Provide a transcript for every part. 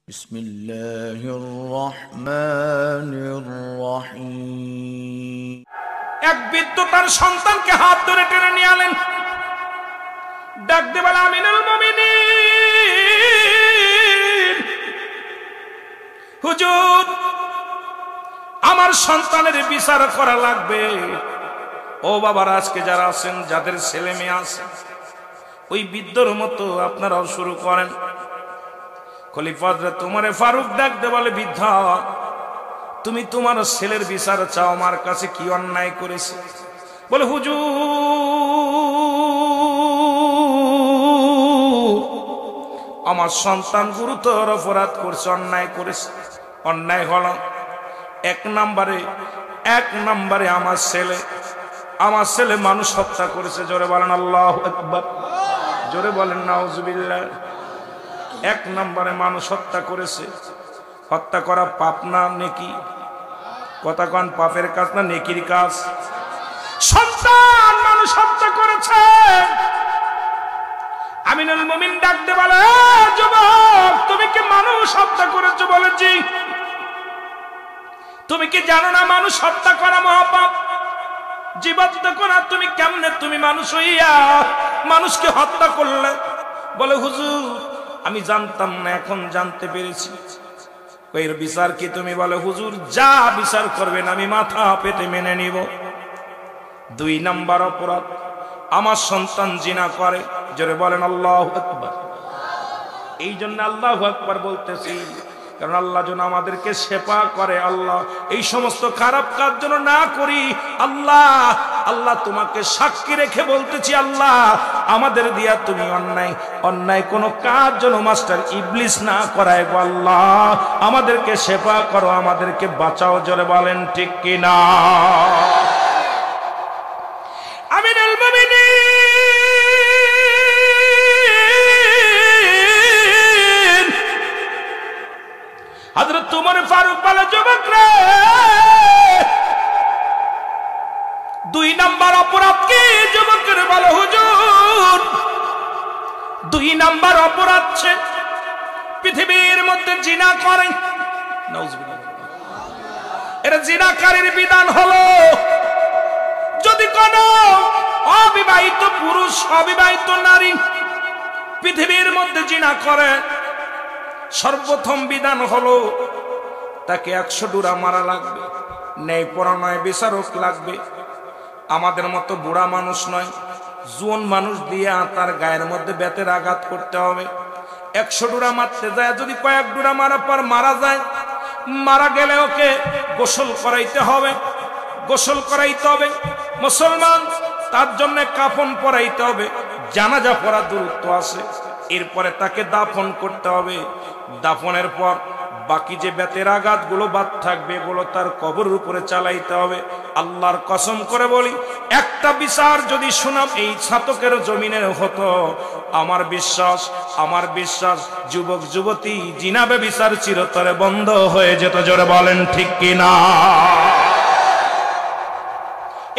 বিসমিল্লাহির রহমানির রহিম। এক বৃদ্ধ তার সন্তানকে হাত ধরে টেনে নিয়ে আলেন, ডাক দিয়ে বলে, আমিনুল মুমিনিন, হুজুর আমার সন্তানের বিচার করা লাগবে। ও বাবার, আজকে যারা আছেন, যাদের ছেলে মেয়ে আছে, ওই বৃদ্ধর মতো আপনারাও শুরু করেন। খলিফা হযরত ওমর ফারুক ডাক দিয়ে বলে, বৃদ্ধা, তুমি তোমার ছেলের বিচার চাও, আমার কাছে কি অন্যায় করেছে? বলে, হুজুর আমার সন্তান গুরুতর অপরাধ করছে, অন্যায় করেছে। অন্যায় হলো এক নম্বরে আমার ছেলে মানুষ হত্যা করেছে। জোরে বলেন আল্লাহু আকবার, জোরে বলেন নাউজুবিল্লাহ। এক নম্বরে মানুষ হত্যা করেছে। হত্যা করা পাপ না নেকি? কথা কন, পাপের কাজ না নেকির কাজ? সন্তান মানুষ হত্যা করেছে। আমিনুল মুমিন ডাক দিয়ে বলে, যুবক তুমি কি মানুষ হত্যা করেছো? বলে, জি। তুমি কি জানো না মানুষ হত্যা করা মহাপাপ? জীবত্ব করা। তুমি কেমনে তুমি মানুষ হইয়া মানুষকে হত্যা করলে? বলে, হুজুর আমি জানতাম না, এখন জানতে পেরেছি। এর বিচার কি তুমি? বলে, হুজুর যা বিচার করবেন আমি মাথা পেতে মেনে নিব। 2 নাম্বার অপরাধ, আমার সন্তান জিনা করে। জোরে বলেন আল্লাহু আকবার। এই জন্য আল্লাহু আকবার বলতেছি, কারণ আল্লাহ যেন আমাদেরকে সেবা করে। আল্লাহ এই সমস্ত খারাপ কাজ যেন না করি। আল্লাহ তোমাকে সাক্ষী রেখে বলতেছি, আল্লাহ আমাদের দিয়া তুমি অন্যায় কোন কাজ যেন মাস্টার ইবলিস না করায় গো। আল্লাহ আমাদেরকে সেবা করো, আমাদেরকে বাঁচাও। জোরে বলেন ঠিক কিনা? আমিনুল মুমিনিন হযরত ওমর ফারুক বলে, যুবক রে 2 নাম্বার অপরাধ কি? যুবকের বলে, হুজুর 2 নাম্বার অপরাধ ছে পৃথিবীর মধ্যে জিনা করে। নাউজুবিল্লাহ। এর জিনাকারীর বিধান হলো, যদি কোন অবিবাহিত পুরুষ অবিবাহিত নারী পৃথিবীর মধ্যে জিনা করে, সর্বপ্রথম বিধান হলো তাকে 100 ডুরা মারা লাগবে। ন্যায় পরা নয়, বিচারক লাগবে। আমাদের মতো বুড়া মানুষ নয়, জোয়ান মানুষ দিয়ে তার গায়ের মধ্যে বেতের আঘাত করতে হবে। 100 ডুরা মারতে যায়, যদি কয়েক ডুরা মারার পর মারা যায়, মারা গেলে ওকে গোসল করাইতে হবে। মুসলমান তার জন্য কাফন পরাইতে হবে। জানাজা পড়া দূরত্ব আছে। এরপরে তাকে দাফন করতে হবে। দাফনের পর বাকি যে বেতের আঘাত গুলো বাদ থাকবে, এগুলো তার কবরের উপরে চালাইতে হবে। আল্লাহর কসম করে বলি, একটা বিচার যদি শুনাম এই ছাতকের জমিনে হতো, আমার বিশ্বাস যুবক যুবতী জিনাবে বিচার চিরতরে বন্ধ হয়ে যেত। জোরে বলেন ঠিক কিনা?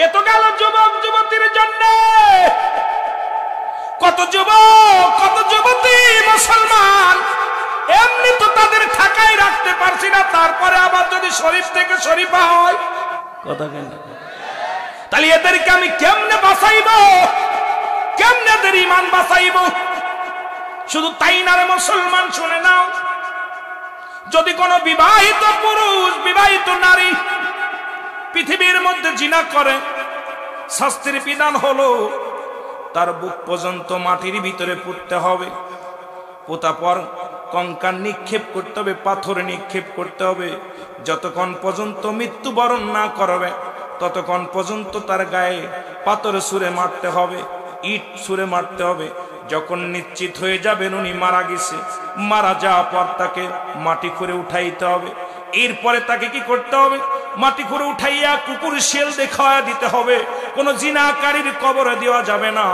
এত গেল যুবক যুবতীর জন্য। কত যুবক কত যুবতী মুসলমান এমনি তো তাদের ঠাকায় রাখতে পারছি না, তারপরে আবার যদি শরীফ থেকে শরীফা হয়, কথা কেন? তাহলে এদেরকে আমি কেমনে বাঁচাইব? কেমনে এদের ঈমান বাঁচাইব? শুধু তাই না রে মুসলমান, শুনে নাও, যদি কোন বিবাহিত পুরুষ বিবাহিত নারী পৃথিবীর মধ্যে জিনা করে, শাস্তির বিধান হলো তার বুক পর্যন্ত মাটির ভিতরে পুঁততে হবে। পোতা পর কঙ্কাল নিক্ষেপ করতে হবে, পাথর নিক্ষেপ করতে হবে। যতক্ষণ পর্যন্ত মৃত্যুবরণ না করবে ততক্ষণ পর্যন্ত তার গায়ে পাথর ছুঁড়ে মারতে হবে, ইট ছুঁড়ে মারতে হবে। যখন নিশ্চিত হয়ে যাবেন উনি মারা গেছে, মারা যাওয়ার পর তাকে মাটি করে উঠাইতে হবে। এরপরে তাকে কি করতে হবে? মাটি করে উঠাইয়া কুকুর শিয়াল দেখা দিতে হবে। কোন জিনাকারীর কবরে দেওয়া যাবে না,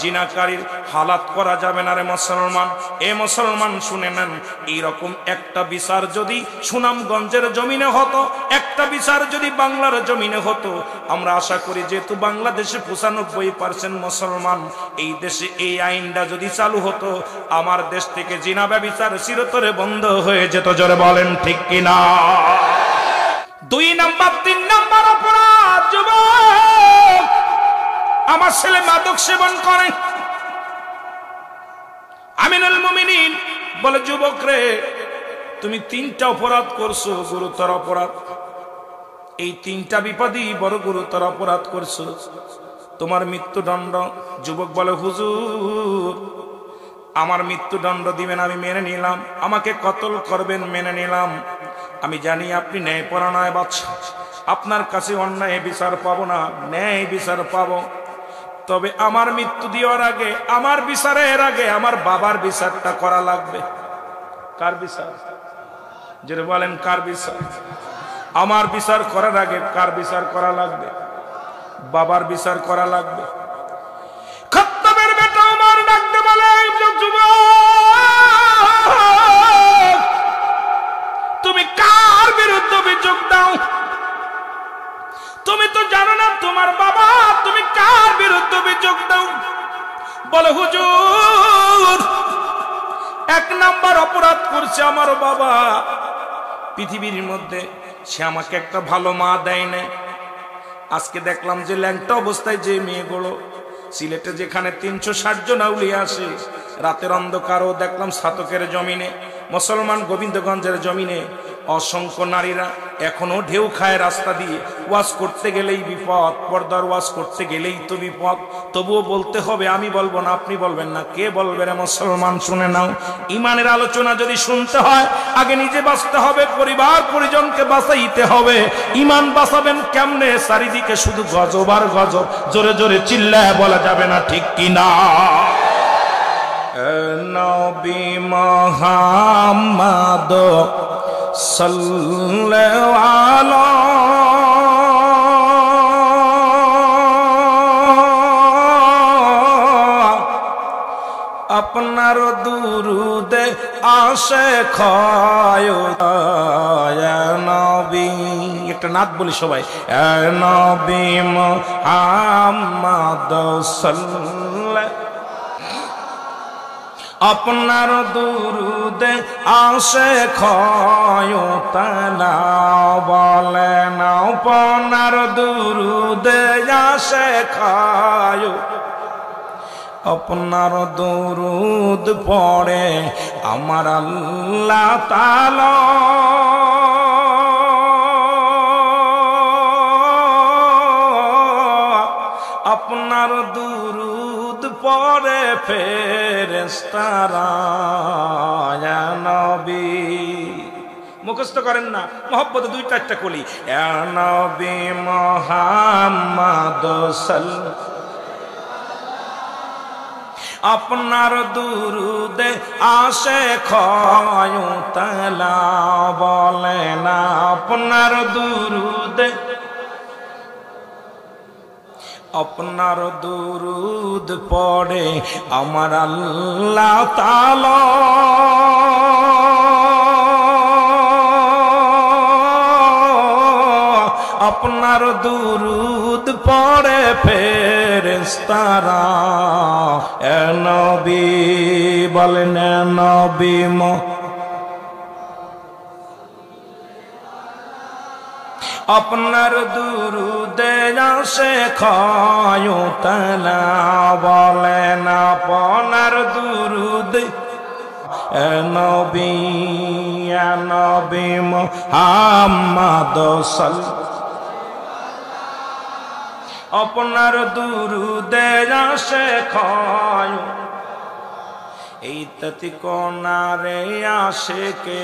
জিনাকারীর হালাত করা যাবে না রে মুসলমান। এ মুসলমান শুনে নেন, এইরকম একটা বিচার যদি সুনামগঞ্জের জমিনে হতো, একটা বিচার যদি বাংলার জমিনে হতো, আমরা আশা করি যেহেতু বাংলাদেশে 95% মুসলমান, এই দেশে এই আইনটা যদি চালু হতো, আমার দেশ থেকে জিনা ব্যভিচার চিরতরে বন্ধ হয়ে যেত। জোরে বলেন ঠিক কিনা? 2 নাম্বার 3 নাম্বার অপরাধ, যুবক আমার ছেলে মাদক সেবন করে। আমিনুল মুমিনিন বলে, যুবক রে তুমি 3টা অপরাধ করছো, গুরুতর অপরাধ। এই 3টা বিপদই বড় গুরুতর অপরাধ করছো, তোমার মৃত্যুদণ্ড। যুবক বলে, হুজুর আমার মৃত্যুদণ্ড দিবেন, আমি মেনে নিলাম। আমাকে কতল করবেন, মেনে নিলাম। আমি জানি আপনি ন্যায়পরায়ণ বাদশা, আপনার কাছে অন্যায় বিচার পাবো না, ন্যায় বিচার পাবো। তবে আমার মৃত্যু দেওয়ার আগে, আমার বিচারের আগে আমার বাবার বিচারটা করা লাগবে। কার বিচার? যেটা বলেন কার বিচার? আমার বিচার করার আগে কার বিচার করা লাগবে? বাবার বিচার করা লাগবে। খত্তাবের বেটা আমার ডাকতে বলে, তুমি কার বিরুদ্ধে অভিযোগ দাও? তুমি তো জানো না তোমার বাবা, তুমি কার বিরুদ্ধে অভিযোগ দাও? বলে, হুজুর 1 নাম্বার অপরাধ করছে আমার বাবা। পৃথিবীর মধ্যে সে আমাকে একটা ভালো মা দেয় নাই। আজকে দেখলাম যে ল্যাংটা অবস্থায় যে মেয়েগুলো সিলেটে, যেখানে 360 জন আউলিয়া আসে, রাতের অন্ধকারও দেখলাম ছাতকের জমিনে, মুসলমান গোবিন্দগঞ্জের জমিনে অসংখ্য নারীরা এখনো ঢেউ খায় রাস্তা দিয়ে। ওয়াজ করতে গেলেই বিপদ, পর্দার ওয়াজ করতে গেলেই তো বিপদ। তবুও বলতে হবে, আমি বলবো না, আপনি বলবেন না, কে বলবে রে মুসলমান? শুনে নাও, ইমানের আলোচনা যদি শুনতে হয়, আগে নিজে বাঁচতে হবে, পরিবার পরিজনকে বাঁচাইতে হবে। ইমান বাঁচাবেন কেমনে? চারিদিকে শুধু গজব আর গজব, জোরে জোরে চিল্লায় বলা যাবে না, ঠিক কিনা? নবী মুহাম্মদ সাল্লাল্লাহু আলাইহি আপনার দুরুদে আসে খায় নবী। একটা নাত বলি সবাই, নবী মুহাম্মদ সাল্লাল্লাহু আপনার দুরুদে আসে খয়তালা বলেন, আপনার দুরুদে আসে খায়, আপনার দুরুদ পড়ে আমার আল্লাহ তাআলা। আপনার দুরুদ পড়ে ফেরেশতারা ইয়া নবী। মুখস্থ করেন না, মহব্বত 2-4টা কলি। ইয়া নবী মুহাম্মদ সাল্লাল্লাহু আপনার দুরুদে আসে খয়তালা বলেন, আপনার দুরুদে, আপনার দুরুদ পড়ে আমার আল্লাহ তাআলা। আপনার দুরুদ পড়ে ফেরেশতারা। এ নবী বলেন, নবী আপনার দুরুদে আসে খয়তালা বলেন, আপনার দুরুদে নবী নবী মুহাম্মদ সাল্লাল্লাহু আপনার দুরুদে আসে খয়। এই তাতি কোনারে আসে কে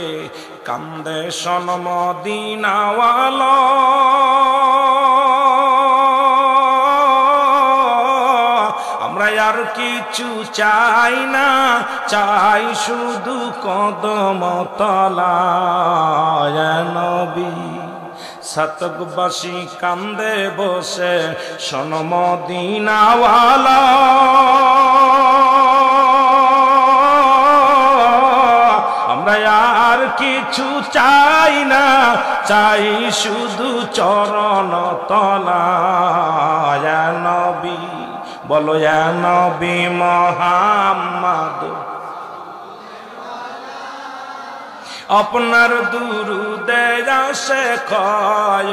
কান্দে শোন মদিনাওয়ালা। আমরা আর কিছু চাই না, চাই শুধু কদম তলা। নবী সাতকবাসী কান্দে বসে শোন মদিনাওয়ালা, আমরা আর কিছু চাই না, চাই শুধু চরণ তলা। ইয়া নবী বলো ইয়া নবী মুহাম্মদ, আপনার দুরুদে আসে ক্ষয়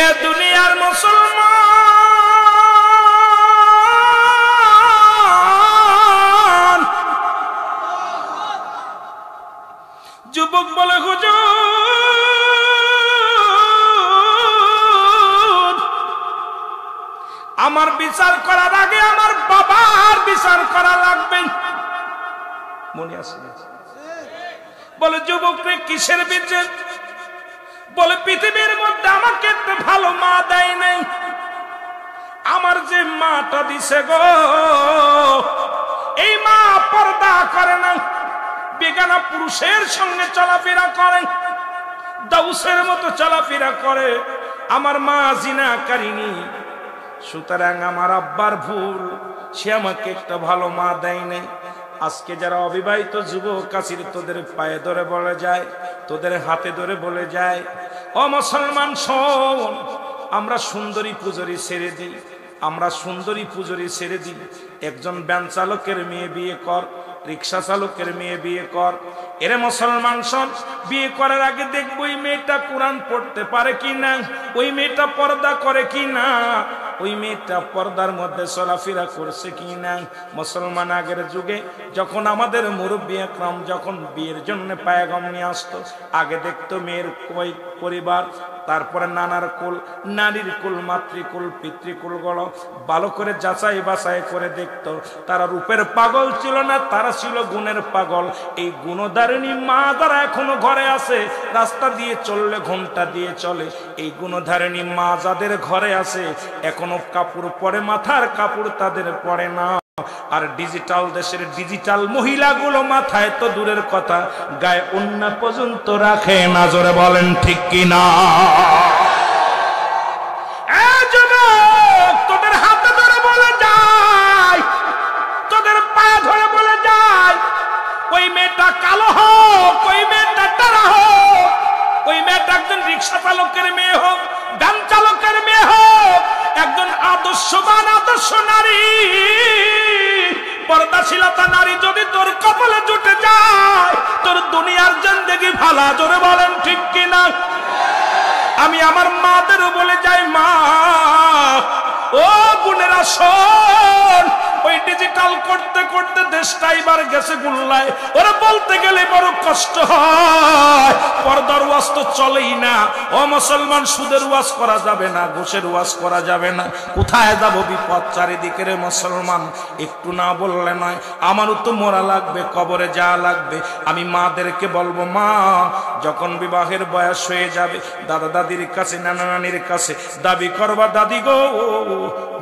এ দুনিয়ার মুসলমান। যুবক বলে হুজুর, আমার বিচার করার আগে আমার বাবার বিচার করা লাগবে। মনে আছে? বলে যুবক রে কিসের বিচার? বলে পৃথিবীর মধ্যে আমাকে একটা ভালো মা দেয় নাই, আমার যে মাটা দিছে গো এই মা পর্দা করে না, বেগানা পুরুষের সঙ্গে চলাফেরা করে, দাউসের মতো চলাফেরা করে। আমার মা জিনাকারিনী, সুতরাং আমার আব্বার ভুল, সে আমাকে একটা ভালো মা দেয় নাই। আজকে যারা অবিবাহিত যুবক আছিস, তোদের পায়ে ধরে বলে যায়, তোদের হাতে ধরে বলে যায়, ও মুসলমান শোন, আমরা সুন্দরী পুজোরি ছেড়ে দিই, আমরা সুন্দরী পুজোরি ছেড়ে দিই। একজন ভ্যান চালকের মেয়ে বিয়ে কর, রিক্সা চালকের মেয়ে বিয়ে কর। এরে মুসলমান শোন, বিয়ে করার আগে দেখবো ওই মেয়েটা কোরআন পড়তে পারে কি না, ওই মেয়েটা পর্দা করে কি না, ওই মেয়েটা পর্দার মধ্যে চলাফেরা করছে কি না। মুসলমান আগের যুগে যখন আমাদের মুরব্বী একরাম যখন বিয়ের জন্য পায়গাম নিয়ে আসতো, আগে দেখতো মেয়ের কই পরিবার, তারপরে নানার কুল, নারীর কুল, মাতৃকুল, পিতৃকুল গুলো ভালো করে যাচাই বাছাই করে দেখতো। তারা রূপের পাগল ছিল না, তারা ছিল গুণের পাগল। এই গুণধারিণী মা যারা এখনো ঘরে আছে, রাস্তা দিয়ে চললে ঘন্টা দিয়ে চলে, এই গুণধারিণী মা যাদের ঘরে আছে এখনো কাপড় পরে, মাথার কাপড় তাদের পরে না। আর ডিজিটাল দেশের ডিজিটাল মহিলাগুলো মাথায় তো দূরের কথা, গায়ে ওন্না পর্যন্ত রাখে না। জোরে বলেন ঠিক কিনা? তোদের হাতে ধরে বলে যায়, তোদের পায়ে ধরে বলে যায়, ওই মেয়েটা কালো হোক, ওই মেয়েটা টারা হোক, ওই মেয়েটা একজন রিক্সা চালকের মেয়ে হোক, ভ্যান চালকের মেয়ে হোক, একজন আদর্শবান আদর্শ নারী, পর্দাশীলতা নারী যদি তোর কপালে জুটে যায়, তোর দুনিয়ার জিন্দেগি ভালা। জোরে বলেন ঠিক কিনা? আমি আমার মাদেরও বলে যাই, মা ও বোনেরা শোন, ওই ডিজিটাল করতে করতে দেশটা এবার গেছে গুল্লায়। ওরা বলতে গেলে বড় কষ্ট হয়, পর্দার ওয়াজ তো চলেই না। ও মুসলমান, সুদের ওয়াজ করা যাবে না, ঘুষের ওয়াজ করা যাবে না। কোথায় যাব বিপদ চারিদিকে রে মুসলমান, একটু না বললে নয়। আমারও তো মরা লাগবে, কবরে যাওয়া লাগবে। আমি মাদেরকে বলবো, মা যখন বিবাহের বয়স হয়ে যাবে, দাদা দাদির কাছে, নানা নানির কাছে দাবি করবা, দাদি গো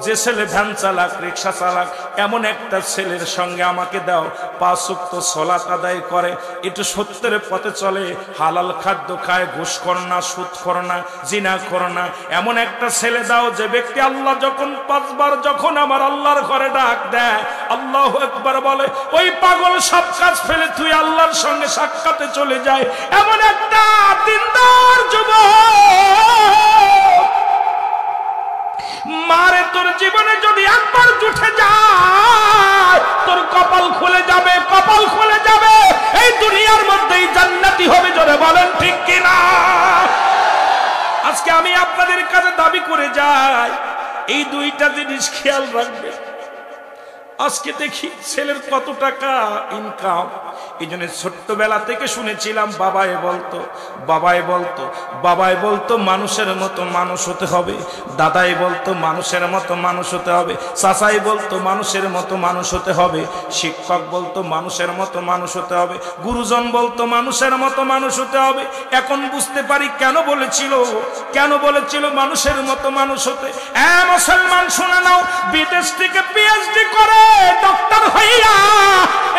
যে ছেলে ভ্যান চালাক, রিক্সা চালাক, এমন একটা ছেলের সঙ্গে আমাকে দাও, 5 ওয়াক্ত সালাত আদায় করে, একটু সত্যের পথে চলে, হালাল খাদ্য খায়, ঘুষ করে না, সুদ করে না, জিনা করে না, এমন একটা ছেলে দাও যে ব্যক্তি আল্লাহ যখন 5 বার যখন আমার আল্লাহর ঘরে ডাক দেয়, আল্লাহু আকবার বলে, ওই পাগল সব কাজ ফেলে তুই আল্লাহর সঙ্গে সাক্ষাতে চলে যায়। এমন একটা দিনদার যুবক মারে, তোর জীবনে যদি একবার জুটে যায়, তোর কপাল খুলে যাবে, কপাল খুলে যাবে, এই দুনিয়ার মধ্যেই জান্নাতি হবে। জোরে বলেন ঠিক কিনা? আজকে আমি আপনাদের কাছে দাবি করে যাই, এই দুইটা জিনিস খেয়াল রাখবে। আজকে দেখি ছেলের কত টাকা ইনকাম। এই জন্য ছোট্টবেলা থেকে শুনেছিলাম, বাবাই বলতো মানুষের মতো মানুষ হতে হবে, দাদাই বলতো মানুষের মতো মানুষ হতে হবে, চাচাই বলতো মানুষের মতো মানুষ হতে হবে, শিক্ষক বলতো মানুষের মতো মানুষ হতে হবে, গুরুজন বলতো মানুষের মতো মানুষ হতে হবে। এখন বুঝতে পারি কেন বলেছিল মানুষের মতো মানুষ হতে। মুসলমান শুনে নাও, বিদেশ থেকে পিএইচডি করে ডক্টর হইয়া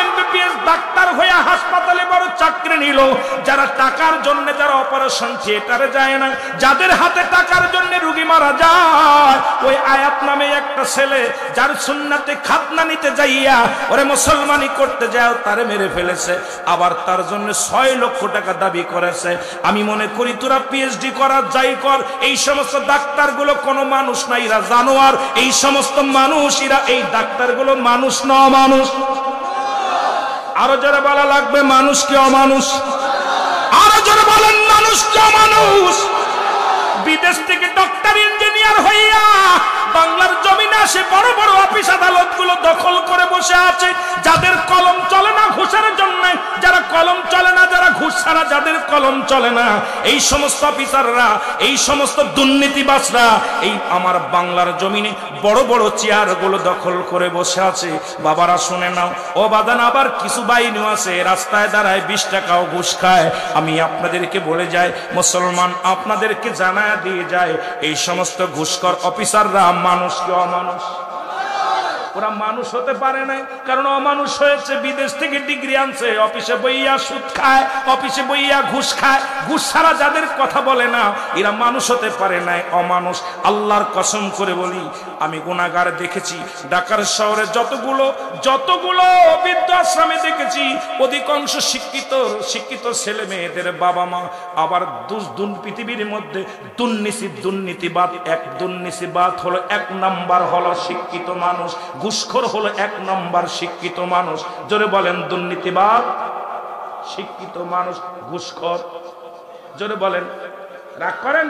এমবিবিএস ডাক্তার হইয়া হাসপাতালে বড় চাকরি নিল, যারা টাকার জন্য যারা অপারেশন থিয়েটারে যায় না, যাদের হাতে টাকার জন্য রোগী মারা যায়, ওই আয়াত নামে একটা ছেলে যার সুন্নাতে খাতনা নিতে যাইয়া ওরে মুসলমানি করতে যায় তারে মেরে ফেলেছে, আবার তার জন্য 6 লক্ষ টাকা দাবি করেছে। আমি মনে করি তোরা পিএইচডি করার যাই কর, এই সমস্ত ডাক্তারগুলো কোনো মানুষ না, এরা জানোয়ার। এই সমস্ত মানুষ, এরা এই ডাক্তারগুলো মানুষ না অমানুষ? আরো যারা বলা লাগবে মানুষ কি অমানুষ? আরো যারা বলেন মানুষ কি অমানুষ? বিদেশ থেকে ডক্টর ইঞ্জিনিয়ার হইয়া বাংলার জমিনে আসে বড় বড় অফিস আদালত গুলো দখল করে বসে আছে, যাদের কলম চলে না ঘুষের জন্য, যারা কলম চলে না, যারা ঘুষ ছাড়া যাদের কলম চলে না, এই সমস্ত অফিসাররা, এই সমস্ত দুর্নীতিবাজরা এই আমার বাংলার জমিনে বড় বড় চেয়ার গুলো দখল করে বসে আছে। বাবারা শুনে নাও ও বাদান, আবার কিছু বাহিনী আছে রাস্তায় দাঁড়ায় 20 টাকাও ঘুষ খায়। আমি আপনাদেরকে বলে যাই মুসলমান, আপনাদেরকে জানায়া দিয়ে যায় এই সমস্ত ঘুষখোর অফিসাররা মানুষ কি অমানুষ? ওরা মানুষ হতে পারে না, কারণ অমানুষ হয়েছে। বিদেশ থেকে ডিগ্রি আনছে, অফিসে বইয়া সুদ খায়, অফিসে বইয়া ঘুষ খায়, ঘুষ ছাড়া যাদের কথা বলে না, এরা মানুষ হতে পারে না, অমানুষ। আল্লাহর কসম করে বলি, আমি গুনাহগার দেখেছি ঢাকার শহরে যতগুলো বৃদ্ধাশ্রমে দেখেছি, অধিকাংশ শিক্ষিত ছেলে মেয়েদের বাবা মা। আবার পৃথিবীর মধ্যে দুর্নীতিবাদ, এক দুর্নীতিবাদ হলো 1 নাম্বার হলো শিক্ষিত মানুষ, ঘুষখোর হলো 1 নাম্বার শিক্ষিত মানুষ। জোরে বলেন দুর্নীতিবাদ, শিক্ষিত মানুষ, ঘুষখোর। জোরে বলেন। রাগ করেন।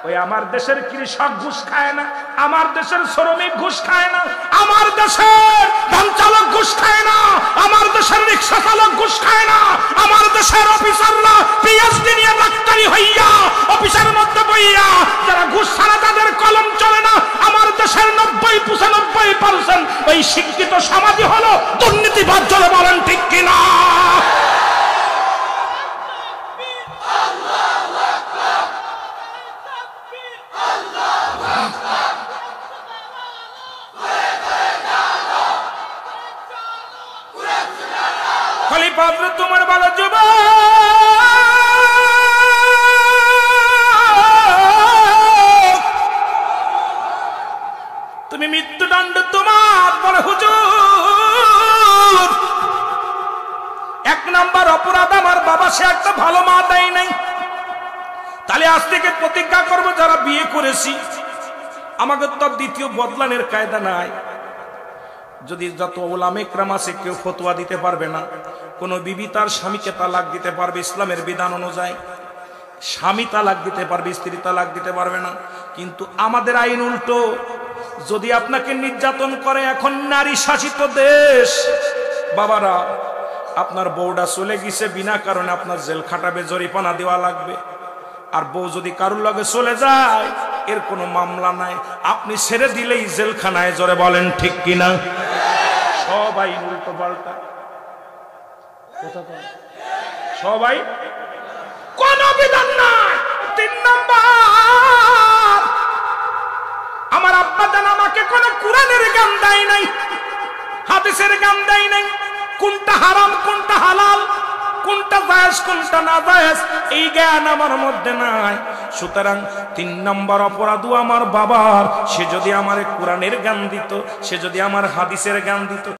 ওই আমার দেশের কৃষক ঘুষ খায় না, আমার দেশের শ্রমিক ঘুষ খায় না, আমার দেশের ধান চালক ঘুষ খায় না, আমার দেশের রিক্সা চালক ঘুষ খায় না, আমার দেশের অফিসাররা পিএইচডি নিয়ে ডাক্তারি হইয়া অফিসের মধ্যে বইয়া যারা ঘুষ ছাড়া তাদের কলম চলে না, আমার দেশের 90-95% ওই শিক্ষিত সমাজই হলো দুর্নীতিবাদ। জোরে বলেন ঠিক কিনা? তোমার ভালো যুবক, তুমি মৃত্যুদণ্ড তোমার বড় হুজুর। 1 নাম্বার অপরাধ আমার বাবা সে একটা ভালো মা দেয় নাই। তাহলে আজ থেকে প্রতিজ্ঞা করবো, যারা বিয়ে করেছি আমাকে তো দ্বিতীয় বদলানের কায়দা নাই। যদি যত ওলামা ইকরাম আছে কেউ ফতোয়া দিতে পারবে না, কোন বিবি তার স্বামীকে তালাক দিতে পারবে ইসলামের বিধান অনুযায়ী, স্বামী তালাক দিতে পারবে, স্ত্রী তালাক দিতে পারবে না। কিন্তু আমাদের আইন উল্টো, যদি আপনাকে নির্যাতন করে, এখন নারী শাসিত দেশ, বাবারা আপনার বউটা চলে গেছে বিনা কারণে আপনার জেল খাটাবে, জরিমানা দেওয়া লাগবে। আর বউ যদি কারুর লগে চলে যায় এর কোনো মামলা নাই, আপনি ছেড়ে দিলেই জেলখানায়। জোরে বলেন ঠিক কিনা? সবাই উল্টো পাল্টা সবাই, কোন বিধান নাই। 3 নাম্বার, আমার আব্বা জান আমাকে কোন কোরআনের জ্ঞান দেয় নাই, হাদিসের জ্ঞান দেয় নাই, কোনটা হারাম কোনটা হালাল, কোনটা জায়েজ কোনটা না জায়েজ, এই জ্ঞান আমার মধ্যে নাই। সুতরাং 3 নম্বর অপরাধ আমার বাবার। সে যদি আমার কোরআনের জ্ঞান দিত, সে যদি আমার হাদিসের জ্ঞান দিত,